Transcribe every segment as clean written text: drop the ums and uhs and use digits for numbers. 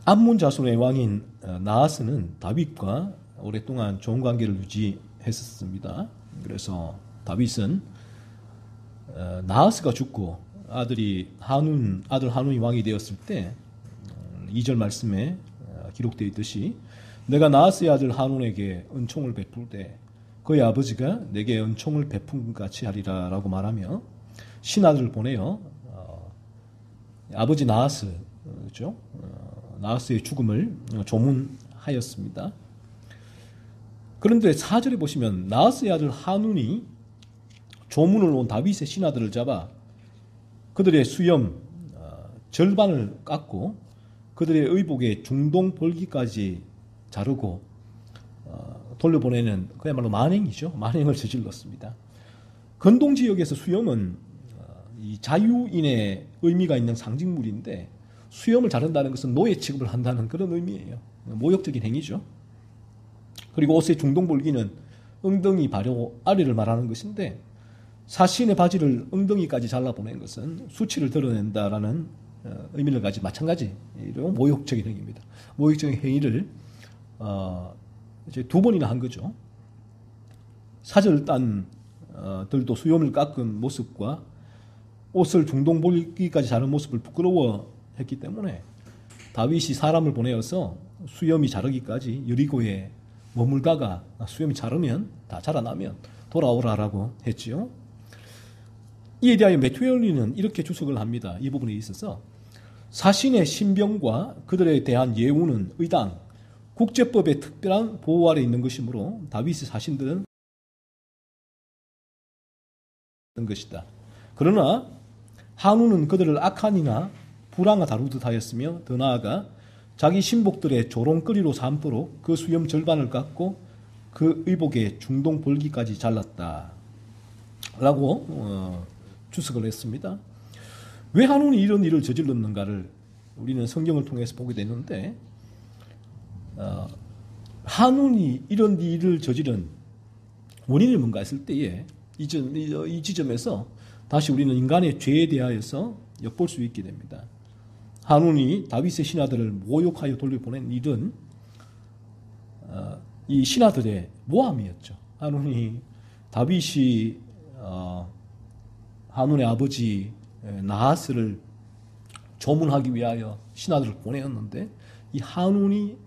암몬 자손의 왕인 나하스는 다윗과 오랫동안 좋은 관계를 유지했었습니다. 그래서 다윗은 나하스가 죽고 아들 한운이 왕이 되었을 때 2절 말씀에 기록되어 있듯이 내가 나하스의 아들 한운에게 은총을 베풀되 그의 아버지가 내게 은총을 베푼 것 같이 하리라 라고 말하며 신하들을 보내어 아버지 나하스, 그렇죠? 나하스의 죽음을 조문하였습니다. 그런데 4절에 보시면 나하스의 아들 한운이 조문을 온 다윗의 신하들을 잡아 그들의 수염 절반을 깎고 그들의 의복의 중동 볼기까지 자르고 돌려보내는 그야말로 만행이죠. 만행을 저질렀습니다. 근동 지역에서 수염은 이 자유인의 의미가 있는 상징물인데 수염을 자른다는 것은 노예 취급을 한다는 그런 의미예요. 모욕적인 행위죠. 그리고 옷의 중동볼기는 엉덩이 바로 아래를 말하는 것인데 사신의 바지를 엉덩이까지 잘라보낸 것은 수치를 드러낸다라는 의미를 가진 마찬가지로 모욕적인 행위입니다. 모욕적인 행위를 이제 2번이나 한 거죠. 사절단들도 수염을 깎은 모습과 옷을 중동볼기까지 자른 모습을 부끄러워했기 때문에 다윗이 사람을 보내어서 수염이 자르기까지 여리고에 머물다가 수염이 다 자라나면 돌아오라라고 했지요. 이에 대하여 메투엘리는 이렇게 주석을 합니다. 이 부분에 있어서 사신의 신병과 그들에 대한 예우는 의당, 국제법의 특별한 보호 아래 있는 것이므로 다윗의 사신들은 것이다. 그러나 한우는 그들을 악한이나 불황아 다루듯 하였으며 더 나아가 자기 신복들의 조롱거리로 삼도록 그 수염 절반을 깎고 그 의복의 중동 볼기까지 잘랐다 라고 주석을 했습니다. 왜 한운이 이런 일을 저질렀는가를 우리는 성경을 통해서 보게 되는데 한운이 이런 일을 저지른 원인이 뭔가 했을 때에 이 지점에서 다시 우리는 인간의 죄에 대하여서 엿볼 수 있게 됩니다. 한운이 다윗의 신하들을 모욕하여 돌려보낸 일은 이 신하들의 모함이었죠. 다윗이 한운의 아버지 나하스를 조문하기 위하여 신하들을 보내었는데 이 한운이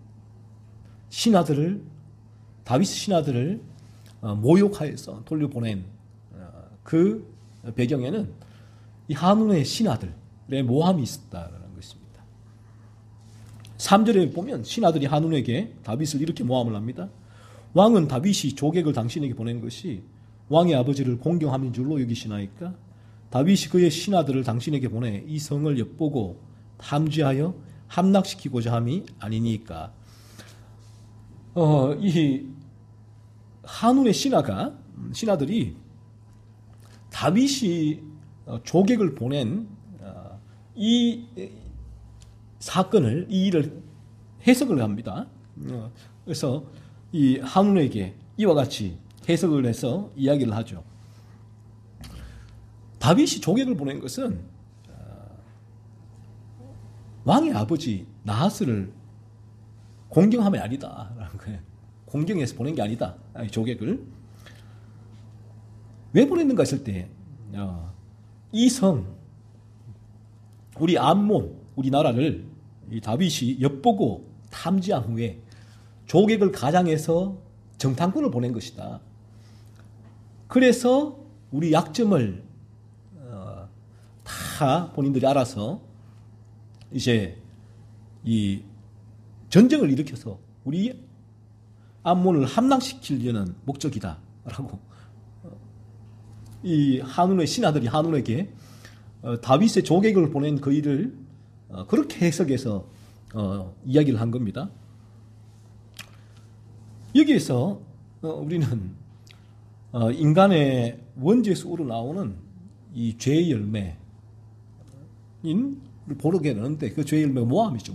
다윗의 신하들을 모욕하여서 돌려보낸 그 배경에는 이 한운의 신하들의 모함이 있었다는 것입니다. 3절에 보면 신하들이 한운에게 다윗을 이렇게 모함을 합니다. 왕은 다윗이 조객을 당신에게 보낸 것이 왕의 아버지를 공경함인 줄로 여기시나이까? 다윗이 그의 신하들을 당신에게 보내 이 성을 엿보고 탐지하여 함락시키고자 함이 아니니까. 이 한운의 신하들이 다윗이 조객을 보낸 이 사건을, 이 일을 해석을 합니다. 그래서 이 한운에게 이와 같이 해석을 해서 이야기를 하죠. 다윗이 조객을 보낸 것은 왕의 아버지 나하스를 공경함이 아니다. 공경해서 보낸 게 아니다. 조객을. 왜 보냈는가 했을 때 이 성, 우리 암몬, 우리나라를 이 다윗이 엿보고 탐지한 후에 조객을 가장해서 정탐꾼을 보낸 것이다. 그래서 우리 약점을 다 본인들이 알아서 이제 이 전쟁을 일으켜서 우리 암몬을 함락시키려는 목적이다라고 이 한운의 신하들이 한운에게 다윗의 조객을 보낸 그 일을 그렇게 해석해서 이야기를 한 겁니다. 여기에서 우리는 인간의 원죄에서 우러나오는 이 죄의 열매인 보게 되는데 그 죄의 열매가 모함이죠.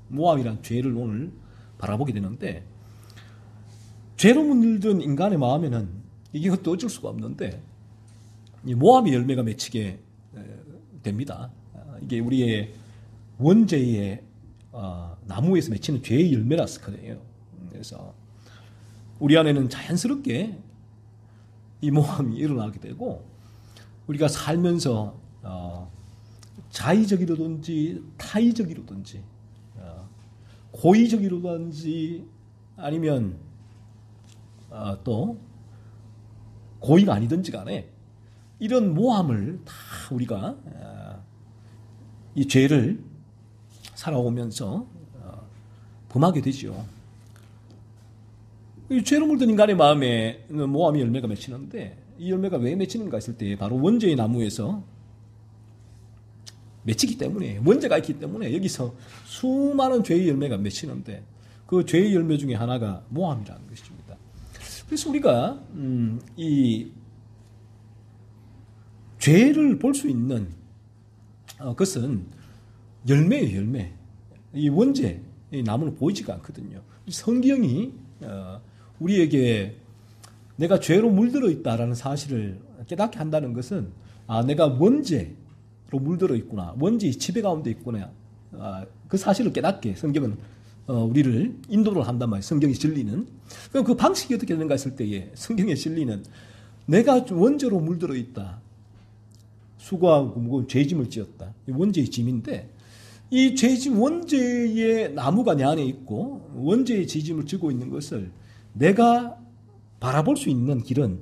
모함이란 죄를 오늘 바라보게 되는데 죄로 물든 인간의 마음에는 이것도 어쩔 수가 없는데 이 모함의 열매가 맺히게 됩니다. 이게 우리의 원죄의 나무에서 맺히는 죄의 열매라스거든요. 그래서 우리 안에는 자연스럽게 이 모함이 일어나게 되고 우리가 살면서 자의적이로든지 타의적이로든지 고의적이로든지 아니면 또 고의가 아니든지 간에 이런 모함을 다 우리가 이 죄를 살아오면서 범하게 되죠. 이 죄로 물든 인간의 마음에 모함의 열매가 맺히는데 이 열매가 왜 맺히는가 했을 때 바로 원죄의 나무에서 맺히기 때문에 원죄가 있기 때문에 여기서 수많은 죄의 열매가 맺히는데 그 죄의 열매 중에 하나가 모함이라는 것입니다. 그래서 우리가 이 죄를 볼 수 있는 것은 열매예요, 열매. 이 원죄, 이 나무는 보이지가 않거든요. 성경이 우리에게 내가 죄로 물들어 있다라는 사실을 깨닫게 한다는 것은 내가 원죄로 물들어 있구나, 원죄의 지배 가운데 있구나, 그 사실을 깨닫게 성경은 우리를 인도를 한단 말이에요. 성경의 진리는. 그럼 그 방식이 어떻게 되는가 했을 때에 성경의 진리는 내가 원죄로 물들어 있다. 수고하고 무거운 죄짐을 지었다. 원죄의 짐인데 이 죄짐 원죄의 나무가 내 안에 있고 원죄의 죄짐을 지고 있는 것을 내가 바라볼 수 있는 길은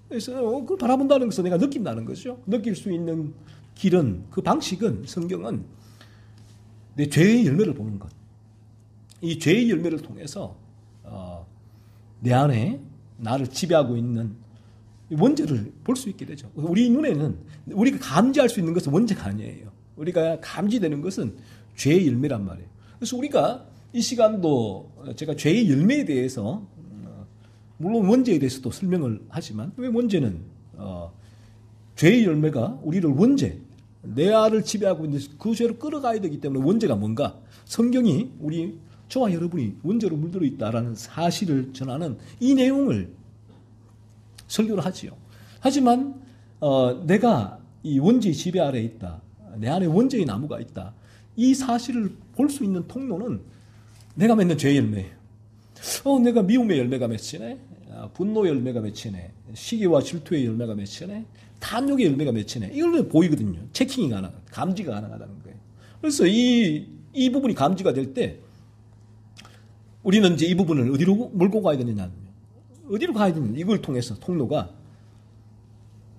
그래서 그걸 바라본다는 것은 내가 느낀다는 거죠. 느낄 수 있는 길은 그 방식은 성경은 내 죄의 열매를 보는 것. 이 죄의 열매를 통해서 내 안에 나를 지배하고 있는 원죄를 볼 수 있게 되죠. 우리 눈에는 우리가 감지할 수 있는 것은 원죄가 아니에요. 우리가 감지되는 것은 죄의 열매란 말이에요. 그래서 우리가 이 시간도 제가 죄의 열매에 대해서 물론 원죄에 대해서도 설명을 하지만 왜 원죄는 죄의 열매가 우리를 원죄 내 안을 지배하고 있는 그 죄로 끌어가야 되기 때문에 원죄가 뭔가 성경이 저와 여러분이 원죄로 물들어 있다라는 사실을 전하는 이 내용을 설교를 하지요. 하지만 내가 이 원죄의 지배 아래에 있다. 내 안에 원죄의 나무가 있다. 이 사실을 볼 수 있는 통로는 내가 맺는 죄의 열매예요. 내가 미움의 열매가 맺히네. 분노의 열매가 맺히네. 시기와 질투의 열매가 맺히네. 탐욕의 열매가 맺히네. 이걸 보이거든요. 체킹이 가능한, 감지가 가능하다는 거예요. 그래서 이 부분이 감지가 될 때 우리는 이제 이 부분을 어디로 몰고 가야 되느냐. 어디로 가야 되느냐. 이걸 통해서 통로가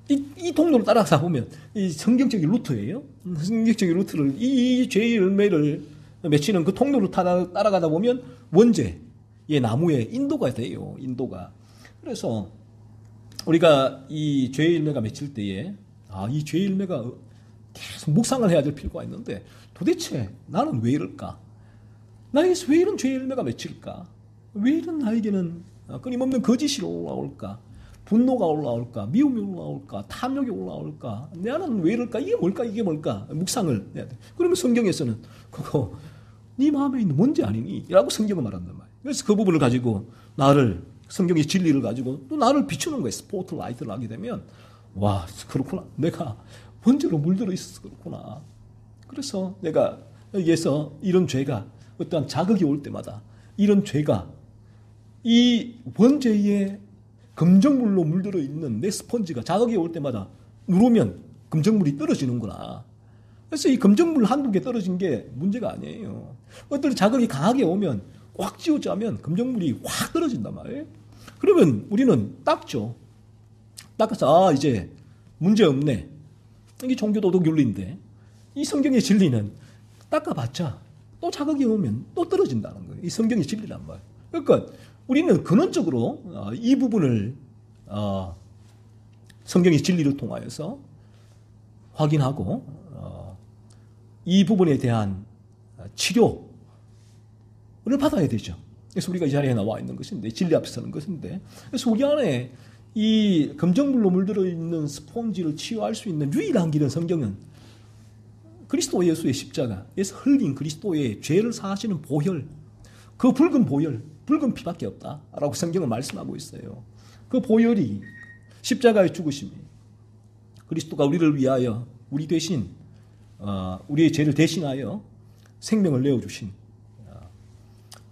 이 통로를 따라가다 보면 이 성경적인 루트예요. 성경적인 루트를 이 죄의 열매를 맺히는 그 통로를 따라가다 보면 원죄의 나무에 인도가 돼요. 인도가. 그래서 우리가 이 죄의 열매가 맺힐 때에 이 죄의 열매가 계속 묵상을 해야 될 필요가 있는데 도대체 나는 왜 이럴까? 나에게서 왜 이런 죄의 열매가 맺힐까? 왜 이런 나에게는 끊임없는 거짓이 올라올까? 분노가 올라올까? 미움이 올라올까? 탐욕이 올라올까? 내 안은 왜 이럴까? 이게 뭘까? 이게 뭘까? 묵상을 해야 돼. 그러면 성경에서는 그거 네 마음에 있는 문제 아니니? 라고 성경은 말한단 말이에요. 그래서 그 부분을 가지고 성경의 진리를 가지고 또 나를 비추는 거예요. 스포트라이트를 하게 되면 와 그렇구나. 내가 원죄로 물들어 있어서 그렇구나. 그래서 내가 여기에서 이런 죄가 어떠한 자극이 올 때마다 이런 죄가 이 원죄의 검정물로 물들어 있는 내 스펀지가 자극이 올 때마다 누르면 검정물이 떨어지는구나. 그래서 이 검정물 한두 개 떨어진 게 문제가 아니에요. 어떤 자극이 강하게 오면 꽉 쥐어짜면 검정물이 확 떨어진단 말이에요. 그러면 우리는 닦죠. 닦아서 이제 문제 없네. 이게 종교도덕 윤리인데 이 성경의 진리는 닦아봤자 또 자극이 오면 또 떨어진다는 거예요. 이 성경의 진리란 말이에요. 그러니까 우리는 근원적으로 이 부분을 성경의 진리를 통하여서 확인하고 이 부분에 대한 치료를 받아야 되죠. 그래서 우리가 이 자리에 나와 있는 것인데 진리 앞에 서는 것인데 그래서 우리 안에 이 검정물로 물들어 있는 스폰지를 치유할 수 있는 유일한 길은 성경은 그리스도 예수의 십자가에서 흘린 그리스도의 죄를 사하시는 보혈, 그 붉은 보혈, 붉은 피밖에 없다라고 성경은 말씀하고 있어요. 그 보혈이 십자가의 죽으심이 그리스도가 우리를 위하여 우리 대신 우리의 죄를 대신하여 생명을 내어주신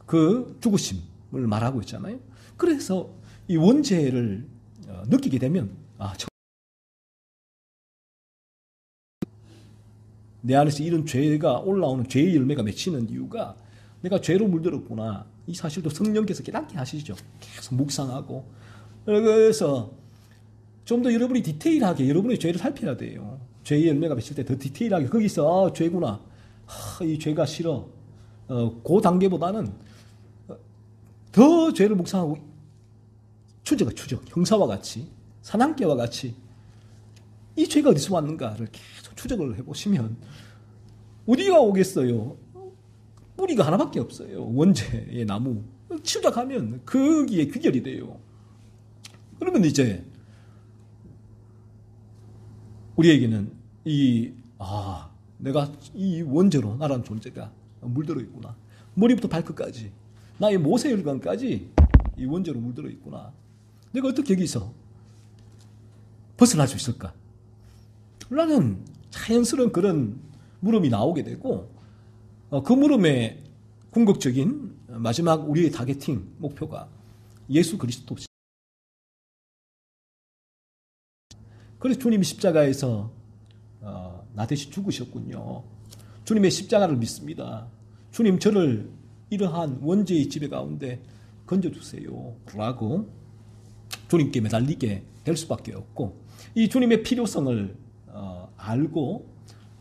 그 죽으심을 말하고 있잖아요. 그래서 이 원죄를 느끼게 되면 내 안에서 이런 죄가 올라오는 죄의 열매가 맺히는 이유가 내가 죄로 물들었구나. 이 사실도 성령께서 깨닫게 하시죠. 계속 묵상하고. 그래서 좀 더 여러분이 디테일하게 여러분의 죄를 살펴야 돼요. 죄의 열매가 맺힐 때 더 디테일하게 거기서 죄구나. 이 죄가 싫어. 그 단계보다는 더 죄를 묵상하고 추적, 형사와 같이 사냥개와 같이 이 죄가 어디서 왔는가를 계속 추적을 해보시면 어디가 오겠어요? 뿌리가 하나밖에 없어요. 원죄의 나무. 추적하면 거기에 귀결이 돼요. 그러면 이제 우리에게는 내가 이 원죄로 나라는 존재가 물들어 있구나. 머리부터 발끝까지 나의 모세혈관까지 이 원죄로 물들어 있구나. 내가 어떻게 여기서 벗어날 수 있을까? 라는 자연스러운 그런 물음이 나오게 되고 그 물음의 궁극적인 마지막 우리의 타겟팅 목표가 예수 그리스도. 그래서 주님이 십자가에서 나 대신 죽으셨군요. 주님의 십자가를 믿습니다. 주님 저를 이러한 원죄의 지배 가운데 건져주세요 라고 주님께 매달리게 될 수밖에 없고, 이 주님의 필요성을 알고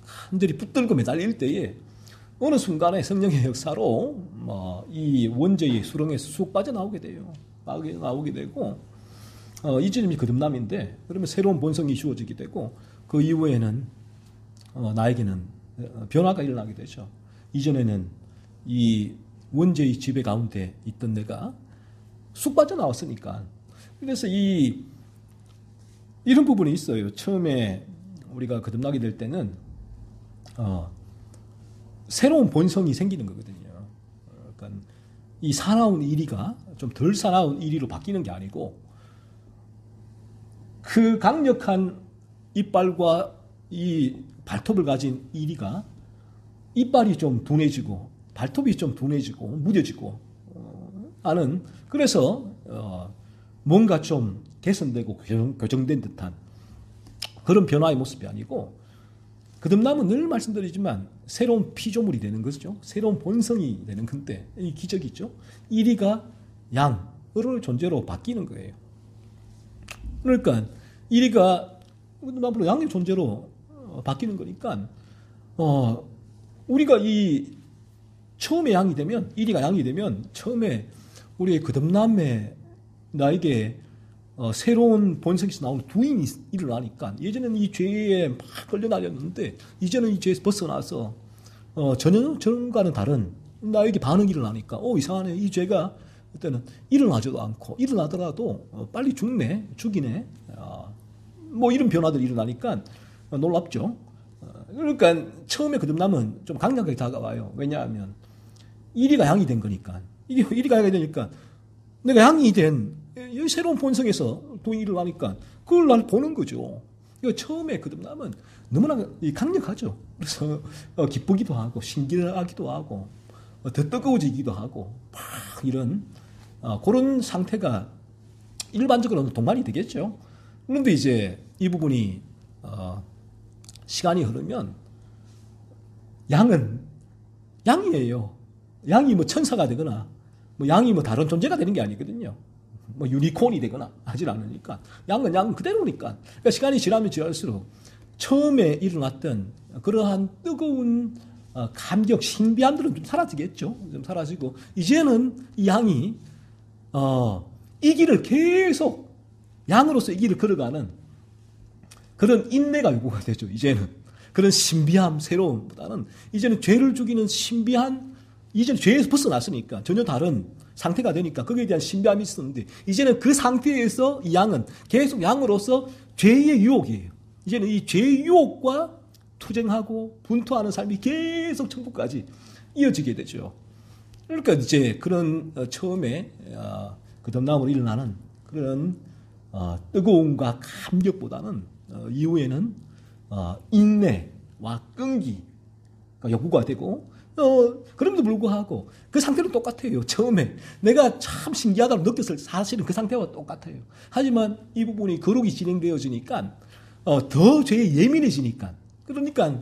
간절히 붙들고 매달릴 때에 어느 순간에 성령의 역사로 이 원죄의 수렁에서 쑥 빠져나오게 돼요. 나오게 되고 이제는 거듭남인데 그러면 새로운 본성이 주어지게 되고 그 이후에는 나에게는 변화가 일어나게 되죠. 이전에는 이 원죄의 지배 가운데 있던 내가 쑥 빠져나왔으니까. 그래서 이런 부분이 있어요. 처음에 우리가 거듭나게 될 때는 새로운 본성이 생기는 거거든요. 그러니까 이 사나운 이리가 좀 덜 사나운 이리로 바뀌는 게 아니고 그 강력한 이빨과 이 발톱을 가진 이리가 이빨이 좀 둔해지고 발톱이 좀 둔해지고 무뎌지고 하는, 그래서 뭔가 좀 개선되고 교정된 듯한 그런 변화의 모습이 아니고, 거듭남은 늘 말씀드리지만 새로운 피조물이 되는 것이죠. 새로운 본성이 되는 건데 이 기적이죠. 이리가 양의 존재로 바뀌는 거예요. 그러니까 이리가 앞으로 양의 존재로 바뀌는 거니까 우리가 이 처음에 양이 되면, 이리가 양이 되면 처음에 우리의 거듭남에 나에게 새로운 본성에서 나오는 두인이 일어나니까, 예전에는 이 죄에 막 끌려다녔는데 이제는 이 죄에서 벗어나서 전혀 전과는 다른 나에게 반응이 일어나니까 이상하네. 이 죄가 그때는 일어나지도 않고 일어나더라도 빨리 죽이네. 뭐 이런 변화들이 일어나니까 놀랍죠. 그러니까 처음에 거듭남은 좀 강력하게 다가와요. 왜냐하면 이리가 양이 된 거니까. 이게 이리가 양이 되니까 내가 양이 된 이 새로운 본성에서 동이 일어나니까 그걸 날 보는 거죠. 그러니까 처음에 거듭남은 너무나 강력하죠. 그래서 기쁘기도 하고 신기하기도 하고 더 뜨거워지기도 하고 막 이런 그런 상태가 일반적으로는 동반이 되겠죠. 그런데 이제 이 부분이 시간이 흐르면 양은 양이에요. 양이 뭐 천사가 되거나 뭐 양이 뭐 다른 존재가 되는 게 아니거든요. 뭐 유니콘이 되거나 하질 않으니까 양은 양 그대로니까. 그러니까 시간이 지나면 지날수록 처음에 일어났던 그러한 뜨거운 감격, 신비함들은 좀 사라지겠죠. 좀 사라지고 이제는 이 양이 이 길을 계속 양으로서 이 길을 걸어가는 그런 인내가 요구가 되죠. 이제는 그런 신비함, 새로움보다는 이제는 죄를 죽이는 신비한, 이제는 죄에서 벗어났으니까 전혀 다른 상태가 되니까 거기에 대한 신비함이 있었는데 이제는 그 상태에서 이 양은 계속 양으로서 죄의 유혹이에요. 이제는 이 죄의 유혹과 투쟁하고 분투하는 삶이 계속 천국까지 이어지게 되죠. 그러니까 이제 그런 처음에 거듭남으로 일어나는 그런 뜨거움과 감격보다는 이후에는 인내와 끈기가 요구가 되고, 그럼에도 불구하고 그 상태는 똑같아요. 처음에 내가 참 신기하다고 느꼈을 사실은 그 상태와 똑같아요. 하지만 이 부분이 거룩이 진행되어지니까 더 죄에 예민해지니까, 그러니까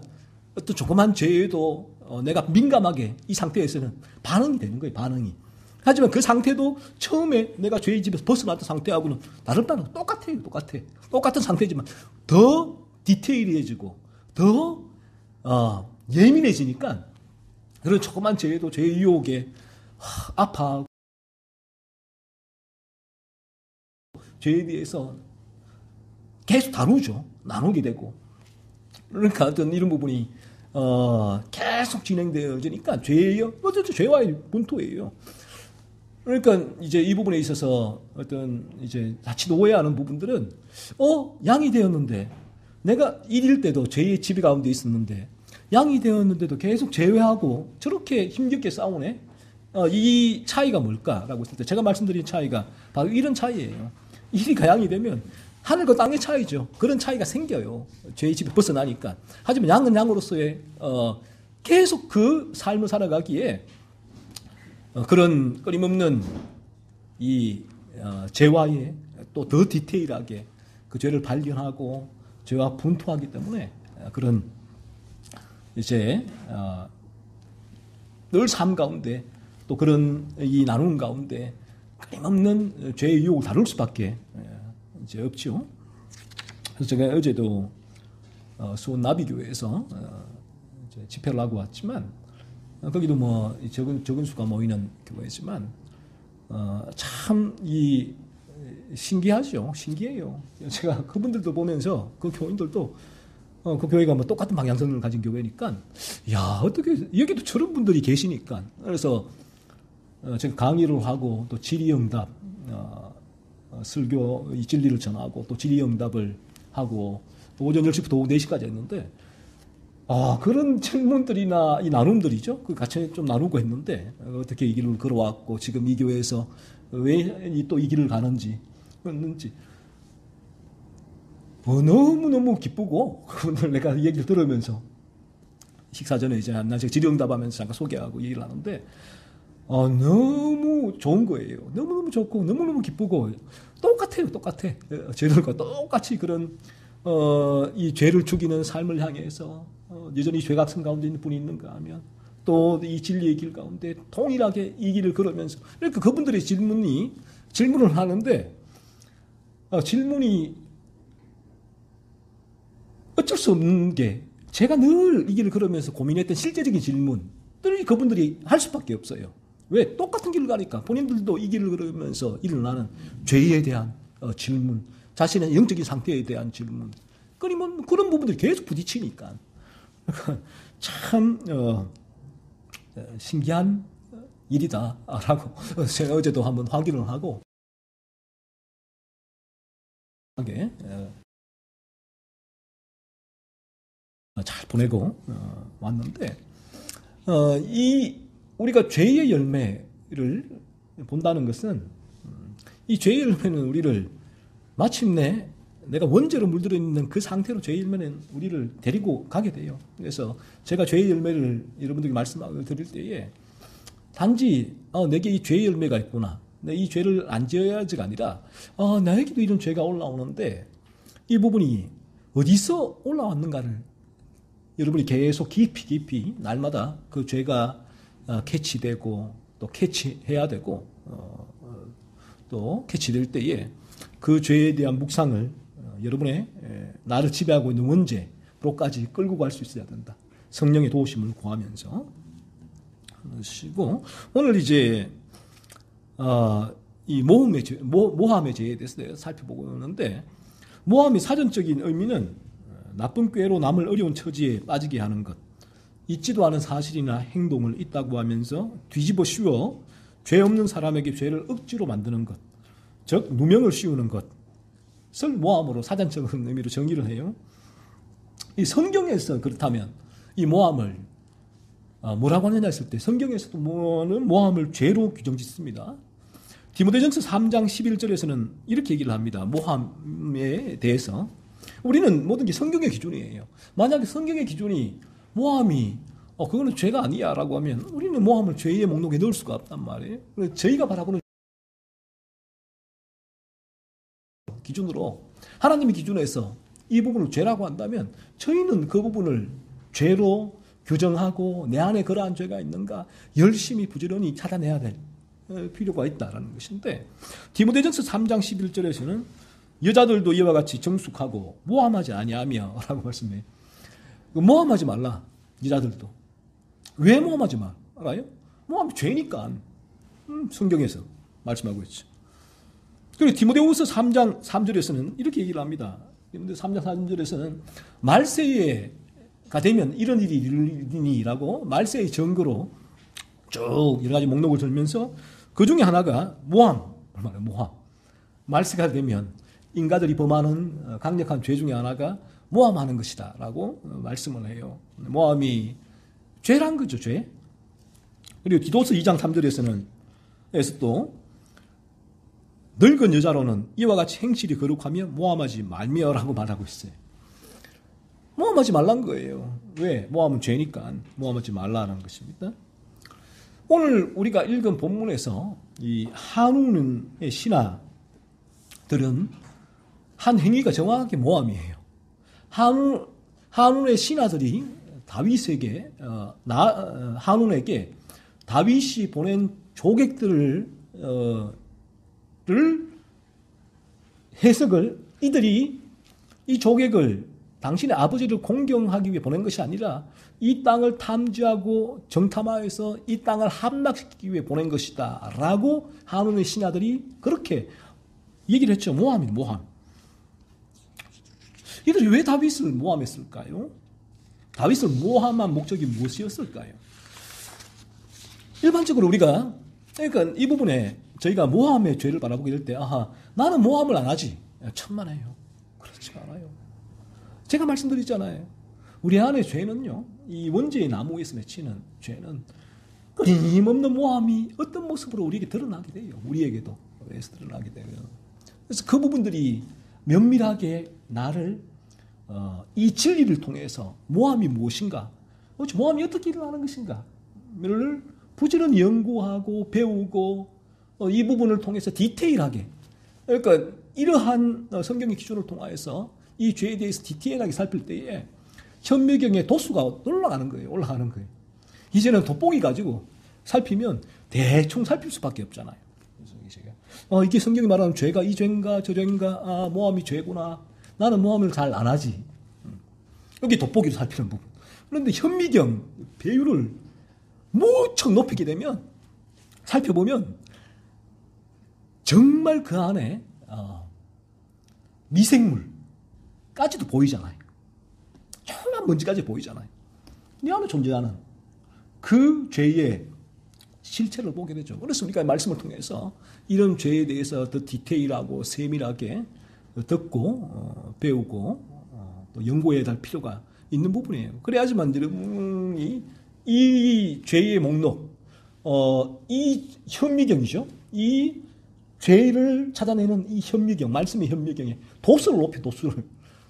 어떤 조그만 죄에도 내가 민감하게 이 상태에서는 반응이 되는 거예요. 반응이. 하지만 그 상태도 처음에 내가 죄의 집에서 벗어났던 상태하고는 다르다는 똑같아요. 똑같은 상태지만 더 디테일해지고 더 예민해지니까 그런 조그만 죄에도 죄의 유혹에 아파하고 죄에 대해서 계속 나누게 되고, 그러니까 어떤 이런 부분이 계속 진행되어지니까 어쨌든 죄와의 분토예요. 그러니까 이제 이 부분에 있어서 어떤 이제 자칫 오해하는 부분들은 양이 되었는데, 내가 일일 때도 죄의 지배 가운데 있었는데 양이 되었는데도 계속 제외하고 저렇게 힘겹게 싸우네. 이 차이가 뭘까라고 했을 때 제가 말씀드린 차이가 바로 이런 차이예요. 일이가 양이 되면 하늘과 땅의 차이죠. 그런 차이가 생겨요. 죄의 집에 벗어나니까. 하지만 양은 양으로서의 계속 그 삶을 살아가기에 그런 끊임없는 이 죄와의 또 더 디테일하게 그 죄를 발견하고 죄와 분투하기 때문에 그런 이제 늘 삶 가운데 또 그런 이 나눔 가운데 끊임없는 죄의 유혹을 다룰 수밖에 이제 없죠. 그래서 제가 어제도 수원 나비교회에서 집회를 하고 왔지만, 거기도 뭐 적은 수가 모이는 교회지만 참 신기해요. 제가 그분들도 보면서 그 교인들도 그 교회가 뭐 똑같은 방향성을 가진 교회니까, 야, 어떻게 여기도 저런 분들이 계시니까. 그래서 제가 강의를 하고 또 질의응답, 설교 이 진리를 전하고 또 질의응답을 하고 오전 10시부터 오후 4시까지 했는데, 그런 질문들이나 이 나눔들이죠. 그 같이 좀 나누고 했는데, 어떻게 이 길을 걸어왔고 지금 이 교회에서 왜 또 이 길을 가는지 너무너무 기쁘고, 그분들 내가 얘기를 들으면서 식사 전에 이제 제가 질의응답하면서 잠깐 소개하고 얘기를 하는데 너무 좋은 거예요. 너무너무 좋고 너무너무 기쁘고 똑같아. 죄들과 똑같이 그런 이 죄를 죽이는 삶을 향해서 여전히 죄각성 가운데 있는 분이 있는가 하면 또 이 진리의 길 가운데 동일하게 이 길을 걸으면서, 그러니까 그분들의 질문을 하는데 질문이 어쩔 수 없는 게, 제가 늘 이 길을 걸으면서 고민했던 실제적인 질문들이 그분들이 할 수밖에 없어요. 왜? 똑같은 길을 가니까. 본인들도 이 길을 걸으면서 일어나는 죄에 대한 질문, 자신의 영적인 상태에 대한 질문, 끊임없는 그런 부분들이 계속 부딪히니까 참 신기한 일이다라고 제가 어제도 한번 확인을 하고 잘 보내고 왔는데, 우리가 죄의 열매를 본다는 것은, 이 죄의 열매는 우리를 마침내 내가 원죄로 물들어 있는 그 상태로 죄의 열매는 우리를 데리고 가게 돼요. 그래서 제가 죄의 열매를 여러분들에게 말씀을 드릴 때에 단지 내게 이 죄의 열매가 있구나, 이 죄를 안 지어야지가 아니라 나에게도 이런 죄가 올라오는데 이 부분이 어디서 올라왔는가를 여러분이 계속 깊이 날마다 그 죄가 캐치되고 또 캐치해야 되고 또 캐치될 때에 그 죄에 대한 묵상을 여러분의 나를 지배하고 있는 원죄로까지 끌고 갈 수 있어야 된다. 성령의 도우심을 구하면서 하시고, 오늘 이제 이 모함의 죄에 대해서 살펴보고 있는데, 모함의 사전적인 의미는 나쁜 꾀로 남을 어려운 처지에 빠지게 하는 것, 있지도 않은 사실이나 행동을 있다고 하면서 뒤집어 씌워 죄 없는 사람에게 죄를 억지로 만드는 것, 즉 누명을 씌우는 것을 모함으로 사전적인 의미로 정의를 해요. 이 성경에서 그렇다면 이 모함을 뭐라고 하느냐 했을 때, 성경에서도 모함을 죄로 규정짓습니다. 디모데전서 3장 11절에서는 이렇게 얘기를 합니다. 모함에 대해서 우리는 모든 게 성경의 기준이에요. 만약에 성경의 기준이 모함이 그거는 죄가 아니야 라고 하면 우리는 모함을 죄의 목록에 넣을 수가 없단 말이에요. 저희가 바라보는 기준으로 하나님의 기준에서 이 부분을 죄라고 한다면 저희는 그 부분을 죄로 규정하고 내 안에 그러한 죄가 있는가 열심히 부지런히 찾아내야 될 필요가 있다라는 것인데, 디모데전서 3장 11절에서는 여자들도 이와 같이 정숙하고 모함하지 아니하며 라고 말씀해요. 모함하지 말라. 여자들도. 왜 모함하지 마? 알아요? 모함이 죄니까. 성경에서 말씀하고 있죠. 그리고 디모데후서 3장 3절에서는 이렇게 얘기를 합니다. 디모데 3장 3절에서는 말세가 되면 이런 일이 일어니라고 말세의 증거로 쭉 여러 가지 목록을 들면서 그 중에 하나가 모함. 말세가 되면 인간들이 범하는 강력한 죄 중에 하나가 모함하는 것이다 라고 말씀을 해요. 모함이 죄란 거죠, 죄. 그리고 디도서 2장 3절에서는 또 늙은 여자로는 이와 같이 행실이 거룩하며 모함하지 말며라고 말하고 있어요. 모함하지 말란 거예요. 왜? 모함은 죄니까 모함하지 말라는 것입니다. 오늘 우리가 읽은 본문에서 이 한운의 신하들은 한 행위가 정확하게 모함이에요. 한운의 신하들이 다윗에게 한운에게 다윗이 보낸 조객들을 해석을 이들이 이 조객을 당신의 아버지를 공경하기 위해 보낸 것이 아니라 이 땅을 탐지하고 정탐하여서 이 땅을 함락시키기 위해 보낸 것이다 라고 한운의 신하들이 그렇게 얘기를 했죠. 모함이에요, 모함. 이들이 왜 다윗을 모함했을까요? 다윗을 모함한 목적이 무엇이었을까요? 일반적으로 우리가 그러니까 이 부분에 저희가 모함의 죄를 바라보게 될 때 나는 모함을 안 하지. 천만에요. 그렇지 않아요. 제가 말씀드리잖아요. 우리 안의 죄는요, 이 원죄의 나무에서 맺히는 죄는 끊임없는 모함이 어떤 모습으로 우리에게 드러나게 돼요. 우리에게도 드러나게 돼요. 그래서 그 부분들이 면밀하게 나를 이 진리를 통해서 모함이 무엇인가, 모함이 어떻게 일어나는 것인가를 부지런히 연구하고 배우고 이 부분을 통해서 디테일하게, 그러니까 이러한 성경의 기준을 통하여서 이 죄에 대해서 디테일하게 살필 때에 현미경의 도수가 올라가는 거예요. 이제는 돋보기 가지고 살피면 대충 살필 수밖에 없잖아요. 이게 성경이 말하는 죄가 이 죄인가 저 죄인가, 모함이 죄구나. 나는 모함을 잘 안 하지. 여기 돋보기로 살피는 부분. 그런데 현미경 배율을 무척 높이게 되면 살펴보면 정말 그 안에 미생물까지도 보이잖아요. 조그만 먼지까지 보이잖아요. 이 안에 존재하는 그 죄의 실체를 보게 되죠. 그래서 우리가 말씀을 통해서 이런 죄에 대해서 더 디테일하고 세밀하게 듣고 배우고 또 연구해야 할 필요가 있는 부분이에요. 그래야지만 여러분이 이 죄의 목록, 이 현미경이죠. 이 죄를 찾아내는 이 현미경, 말씀의 현미경에 도수를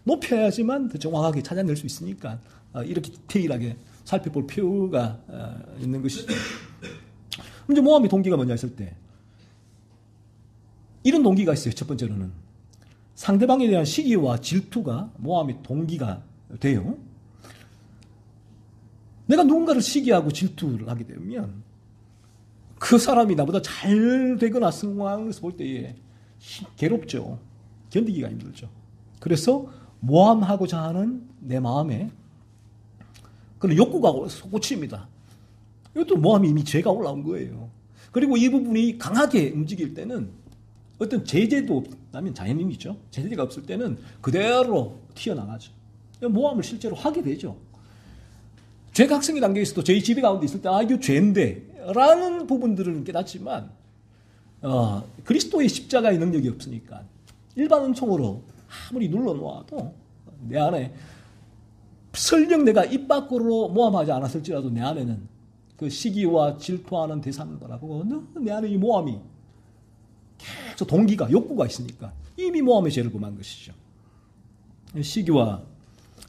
높여야지만 더 정확하게 찾아낼 수 있으니까 이렇게 디테일하게 살펴볼 필요가 있는 것이죠. 이제 모함의 동기가 뭐냐 했을 때 이런 동기가 있어요. 첫 번째로는 상대방에 대한 시기와 질투가 모함의 동기가 돼요. 내가 누군가를 시기하고 질투를 하게 되면 그 사람이 나보다 잘 되거나 성공하면서 볼 때에 괴롭죠. 견디기가 힘들죠. 그래서 모함하고자 하는 내 마음에 그런 욕구가 솟구칩니다. 이것도 모함이 이미 죄가 올라온 거예요. 그리고 이 부분이 강하게 움직일 때는 어떤 제재도 없다면 자연인이죠. 제재가 없을 때는 그대로 튀어나가죠. 모함을 실제로 하게 되죠. 죄각성의 단계에서도 저희 집에 가운데 있을 때 이거 죄인데 라는 부분들은 깨닫지만 그리스도의 십자가의 능력이 없으니까 일반 은총으로 아무리 눌러놓아도 내 안에 설령 내가 입 밖으로 모함하지 않았을지라도 내 안에는 그 시기와 질투하는 대상들하고 내 안에 이 모함이 계속 동기가 욕구가 있으니까 이미 모함의 죄를 범한 것이죠. 시기와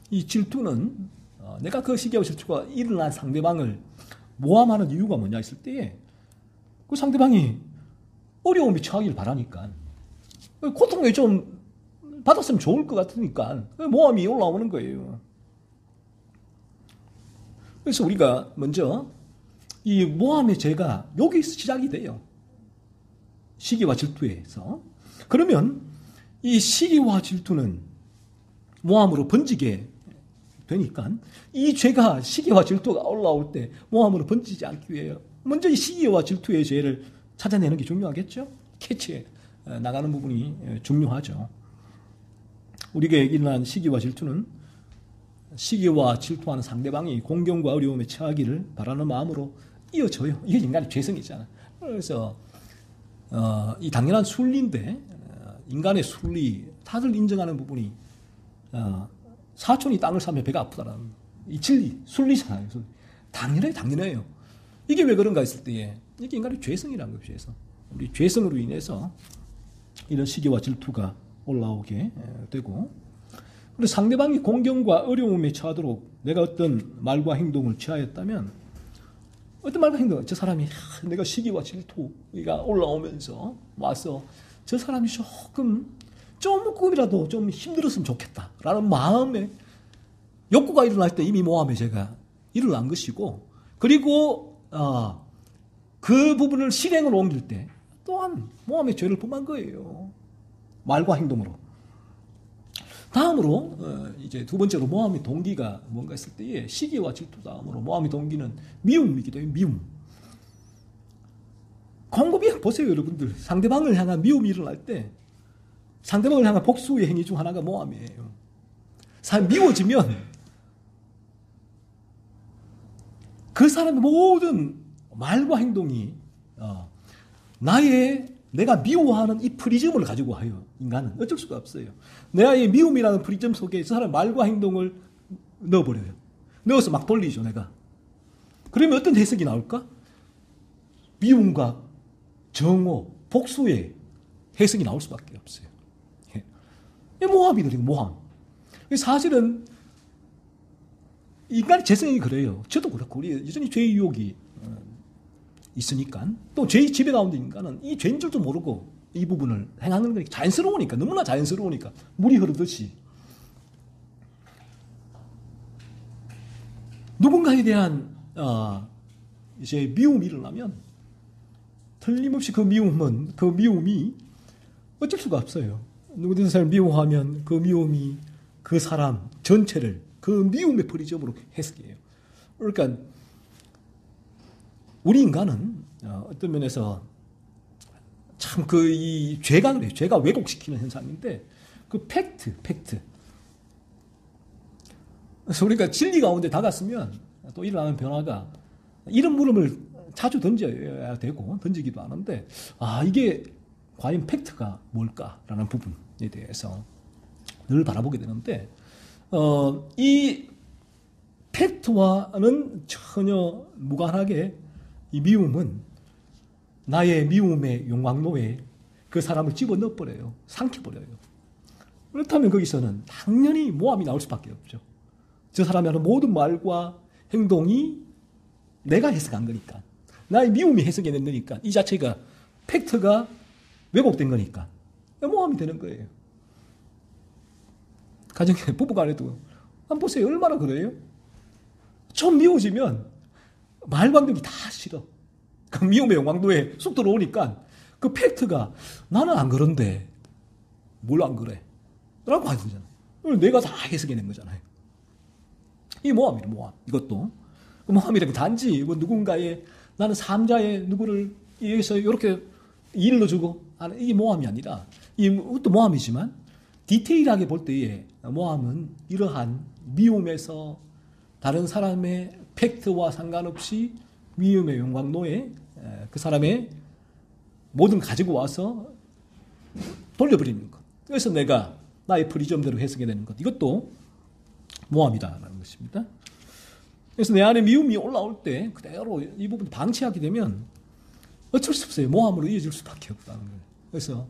이 질투는 내가 그 시기와 질투가 일어난 상대방을 모함하는 이유가 뭐냐 했을 때에 그 상대방이 어려움이 처하길 바라니까 고통을 좀 받았으면 좋을 것 같으니까 모함이 올라오는 거예요. 그래서 우리가 먼저 이 모함의 죄가 여기서 시작이 돼요. 시기와 질투에서. 그러면 이 시기와 질투는 모함으로 번지게 되니까 이 죄가 시기와 질투가 올라올 때 모함으로 번지지 않기 위해 먼저 이 시기와 질투의 죄를 찾아내는 게 중요하겠죠. 캐치해 나가는 부분이 중요하죠. 우리에게 일어난 시기와 질투는 시기와 질투하는 상대방이 공경과 어려움에 처하기를 바라는 마음으로 이어져요. 이게 인간의 죄성이잖아. 그래서 이 당연한 순리인데 인간의 순리 다들 인정하는 부분이 사촌이 땅을 사면 배가 아프다라는 이 진리, 순리잖아요. 당연해요. 이게 왜 그런가 했을 때에 이게 인간의 죄성이라는 거예요. 죄성. 우리 죄성으로 인해서 이런 시기와 질투가 올라오게 되고, 그리고 상대방이 공경과 어려움에 처하도록 내가 어떤 말과 행동을 취하였다면, 어떤 말과 행동, 저 사람이 내가 시기와 질투가 올라오면서 와서 저 사람이 조금이라도 좀 힘들었으면 좋겠다라는 마음에 욕구가 일어날 때 이미 모함의 죄가 일어난 것이고, 그리고 그 부분을 실행으로 옮길 때 또한 모함의 죄를 범한 거예요. 말과 행동으로. 다음으로 이제 두 번째로 모함의 동기가 뭔가 했을 때에 시기와 질투 다음으로 모함의 동기는 미움이기도 해요. 미움. 곰곰이 보세요, 여러분들. 상대방을 향한 미움이 일어날 때 상대방을 향한 복수의 행위 중 하나가 모함이에요. 사람이 미워지면 그 사람의 모든 말과 행동이 내가 미워하는 이 프리즘을 가지고 와요. 인간은 어쩔 수가 없어요. 내의 미움이라는 프리즘 속에 저 사람의 말과 행동을 넣어버려요. 넣어서 막 돌리죠, 내가. 그러면 어떤 해석이 나올까? 미움과 정오, 복수의 해석이 나올 수밖에 없어요. 이 모함이거든요, 모함. 사실은 인간의 재성이 그래요. 저도 그렇고 우리 여전히 죄의 유혹이 있으니까, 또 죄의 지배 가운데 인간은 이 죄인 줄도 모르고 이 부분을 행하는 게 자연스러우니까, 너무나 자연스러우니까 물이 흐르듯이 누군가에 대한 이제 미움이 일어나면 틀림없이 그 미움이 어쩔 수가 없어요. 누구든 사람을 미워하면 그 미움이 그 사람 전체를 그 미움의 프리즘으로 해석해요. 그러니까 우리 인간은 어떤 면에서 참 이 죄가 그래요. 죄가 왜곡시키는 현상인데 그 팩트. 그래서 우리가 진리 가운데 다갔으면 또 일어나는 변화가 이런 물음을 자주 던져야 되고 던지기도 하는데 이게 과연 팩트가 뭘까라는 부분에 대해서 늘 바라보게 되는데 이 팩트와는 전혀 무관하게 이 미움은 나의 미움의 용광로에 그 사람을 집어넣어버려요. 삼켜버려요. 그렇다면 거기서는 당연히 모함이 나올 수밖에 없죠. 저 사람이 하는 모든 말과 행동이 내가 해석한 거니까, 나의 미움이 해석해낸 거니까, 이 자체가 팩트가 왜곡된 거니까 모함이 되는 거예요. 가정에 부부간에도 한번 보세요. 얼마나 그래요? 좀 미워지면 말과 행동이 다 싫어. 그 미움의 용광도에 쑥 들어오니까 그 팩트가 나는 안 그런데 뭘 안 그래? 라고 하는 거잖아요. 내가 다 해석해낸 거잖아요. 이 모함이에요, 모함. 이것도. 모함이라면 단지 누군가의 나는 삼자의 누구를 위해서 이렇게 일러주고 하는 이게 모함이 아니라, 이것도 모함이지만 디테일하게 볼 때에 모함은 이러한 미움에서 다른 사람의 팩트와 상관없이 미움의 용광로에 그 사람의 모든 가지고 와서 돌려버리는 것. 그래서 내가 나의 프리즘대로 해석해내는 것. 이것도 모함이다라는 것입니다. 그래서 내 안에 미움이 올라올 때 그대로 이 부분 방치하게 되면 어쩔 수 없어요. 모함으로 이어질 수밖에 없다는 거예요. 그래서